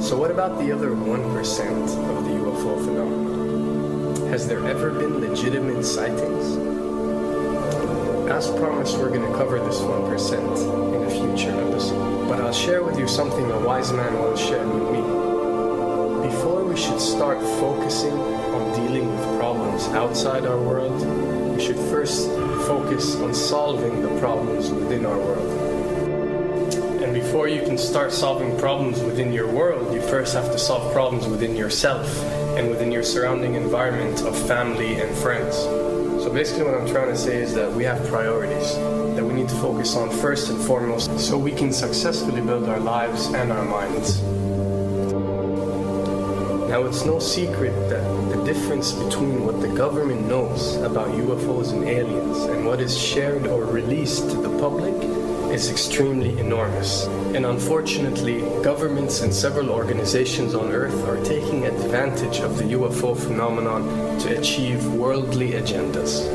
So what about the other 1% of the UFO phenomenon? Has there ever been legitimate sightings? As promised, we're going to cover this 1% in a future episode. But I'll share with you something a wise man once shared with me. Before we should start focusing on dealing with problems outside our world, we should first focus on solving the problems within our world. And before you can start solving problems within your world, you first have to solve problems within yourself and within your surrounding environment of family and friends. So basically what I'm trying to say is that we have priorities that we need to focus on first and foremost so we can successfully build our lives and our minds. Now, it's no secret that the difference between what the government knows about UFOs and aliens and what is shared or released to the public is extremely enormous. And unfortunately, governments and several organizations on Earth are taking advantage of the UFO phenomenon to achieve worldly agendas.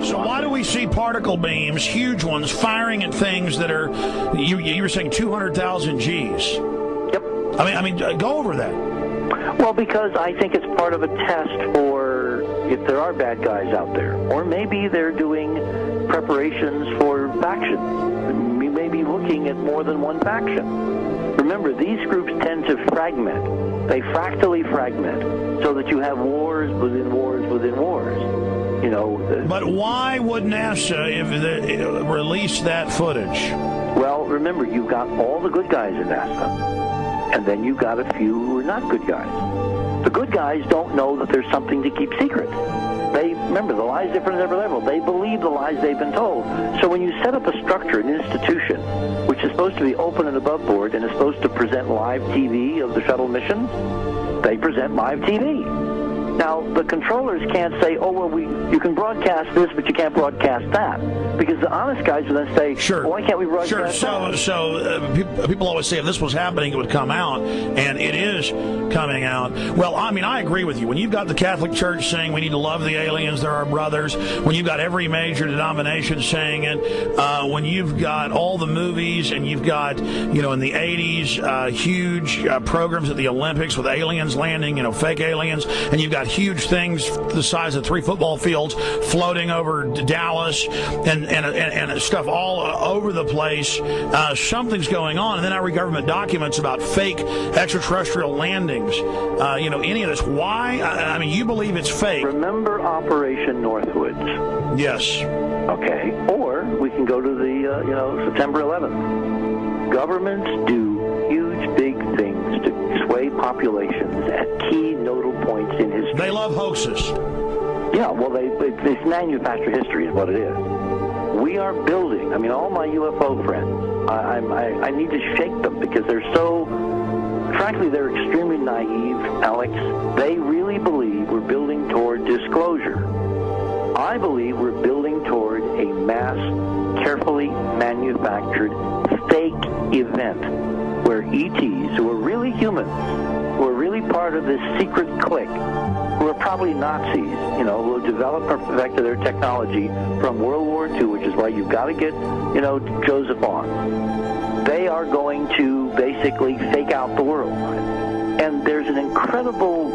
So why do we see particle beams, huge ones, firing at things that are, you were saying 200,000 Gs? Yep. I mean, go over that. Well, because I think it's part of a test for if there are bad guys out there. Or maybe they're doing preparations for factions. We may be looking at more than one faction. Remember, these groups tend to fragment. They fractally fragment so that you have wars within wars within wars. You know. But why would NASA release that footage? Well, remember, you've got all the good guys in NASA, and then you've got a few who are not good guys. The good guys don't know that there's something to keep secret. Remember, the lie's different at every level. They believe the lies they've been told. So when you set up a structure, an institution, which is supposed to be open and above board and is supposed to present live TV of the shuttle missions, they present live TV. Now, the controllers can't say, oh, well, you can broadcast this, but you can't broadcast that. Because the honest guys will then say, sure. Well, why can't we broadcast that? So people always say if this was happening, it would come out, and it is coming out. Well, I mean, I agree with you. When you've got the Catholic Church saying we need to love the aliens, they're our brothers, when you've got every major denomination saying it, when you've got all the movies, and you've got, in the 80s, huge programs at the Olympics with aliens landing, fake aliens, and you've got huge things the size of 3 football fields floating over Dallas and stuff all over the place. Something's going on. And then I read government documents about fake extraterrestrial landings. Any of this. Why? I mean, you believe it's fake. Remember Operation Northwoods? Yes. Okay. Or we can go to the, September 11th. Governments do huge, big things to sway populations at key nodal points in history. They love hoaxes. Yeah, well, it's manufactured history is what it is. We are building. I mean, all my UFO friends, I need to shake them because they're so, frankly, they're extremely naive, Alex. They really believe we're building toward disclosure. I believe we're building toward a mass, carefully manufactured fake event where ETs, who are really humans, who are really part of this secret clique, who are probably Nazis, who have developed or perfected their technology from World War II, which is why you've got to get, Joseph on. They are going to basically fake out the world. And there's an incredible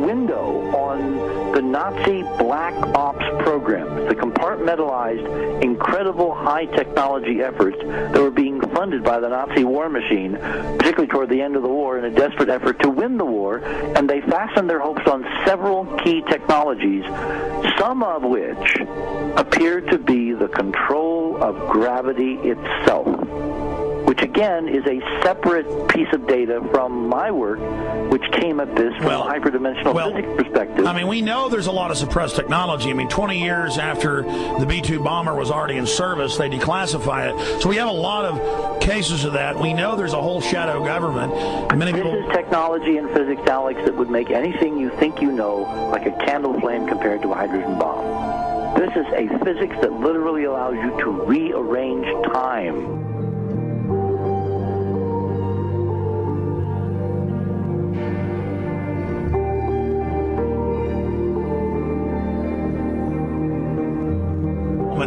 window on the Nazi black ops programs, the compartmentalized, incredible high technology efforts that were being funded by the Nazi war machine, particularly toward the end of the war, in a desperate effort to win the war, and they fastened their hopes on several key technologies, some of which appear to be the control of gravity itself, which again is a separate piece of data from my work, which came at this from a hyperdimensional physics perspective. I mean, we know there's a lot of suppressed technology. I mean, 20 years after the B-2 bomber was already in service, they declassify it. So we have a lot of cases of that. We know there's a whole shadow government. This is technology in physics, Alex, that would make anything you think you know like a candle flame compared to a hydrogen bomb. This is a physics that literally allows you to rearrange time.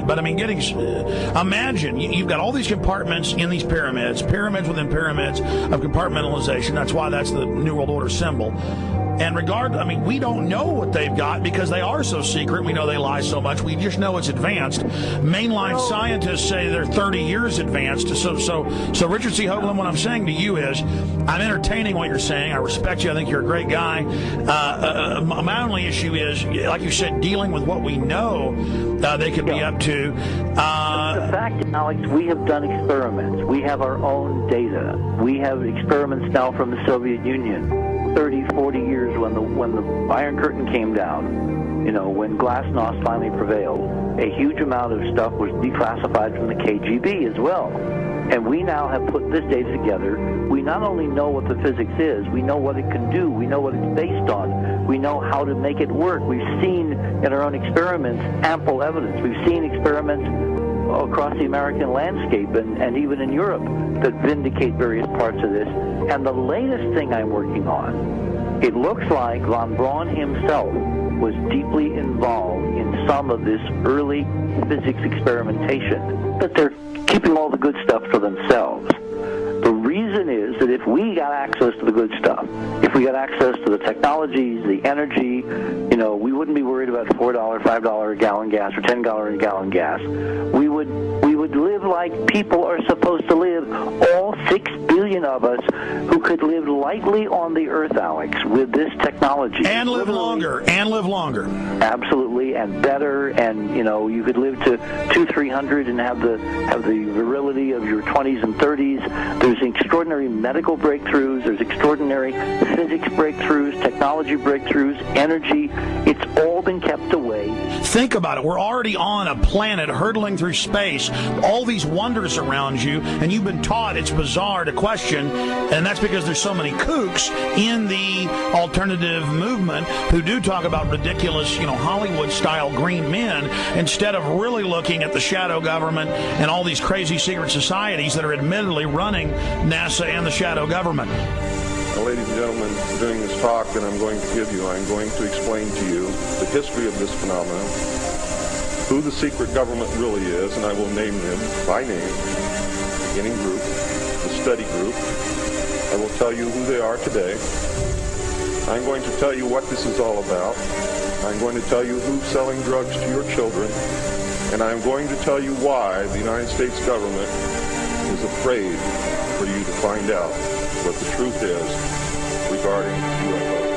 But I mean, imagine you've got all these compartments in these pyramids within pyramids of compartmentalization. That's why that's the New World Order symbol. And we don't know what they've got because they are so secret. We know they lie so much. We just know it's advanced. Mainline scientists say they're 30 years advanced. So Richard C. Hoagland, what I'm saying to you is, I'm entertaining what you're saying. I respect you. I think you're a great guy. My only issue is, like you said, dealing with what we know they could be up to. The fact, Alex, we have done experiments. We have our own data. We have experiments now from the Soviet Union. 30, 40 years when the Iron Curtain came down, when Glasnost finally prevailed, a huge amount of stuff was declassified from the KGB as well. And we now have put this data together. We not only know what the physics is, we know what it can do, we know what it's based on, we know how to make it work. We've seen in our own experiments ample evidence. We've seen experiments across the American landscape and even in Europe that vindicate various parts of this. And the latest thing I'm working on, it looks like von Braun himself was deeply involved in some of this early physics experimentation, but they're keeping all the good stuff for themselves. The reason is that if we got access to the good stuff, if we got access to the technologies, the energy, we wouldn't be worried about $4, $5 a gallon gas or $10 a gallon gas. We would live like people are supposed to live, all 6 billion of us who could live lightly on the earth, Alex, with this technology. And live longer. Absolutely, and better, and you could live to 200-300 and have the virility of your 20s and 30s. There's extraordinary medical breakthroughs, there's extraordinary physics breakthroughs, technology breakthroughs, energy. It's all been kept away. Think about it. We're already on a planet hurtling through space, all these wonders around you, and you've been taught it's bizarre to question, and that's because there's so many kooks in the alternative movement who do talk about ridiculous, Hollywood-style green men, instead of really looking at the shadow government and all these crazy secret societies that are admittedly running NASA and the shadow government. Now, ladies and gentlemen, during this talk that I'm going to give you, I'm going to explain to you the history of this phenomenon, who the secret government really is, and I will name them by name, the beginning group, the study group. I will tell you who they are today. I'm going to tell you what this is all about. I'm going to tell you who's selling drugs to your children, and I'm going to tell you why the United States government is afraid for you to find out what the truth is regarding UFOs.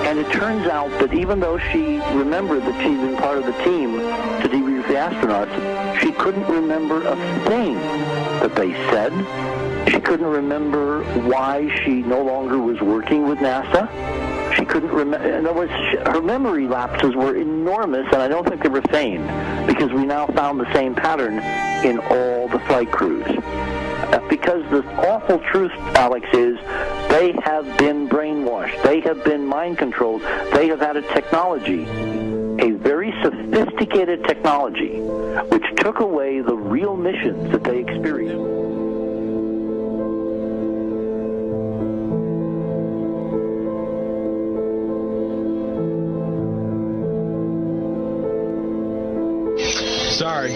And it turns out that even though she remembered that she'd been part of the team to debrief the astronauts, she couldn't remember a thing that they said. She couldn't remember why she no longer was working with NASA. She couldn't remember. In other words, her memory lapses were enormous, and I don't think they were feigned, because we now found the same pattern in all the flight crews. Because the awful truth, Alex, is they have been brainwashed. They have been mind controlled. They have had a technology, a very sophisticated technology, which took away the real missions that they experienced. Sorry.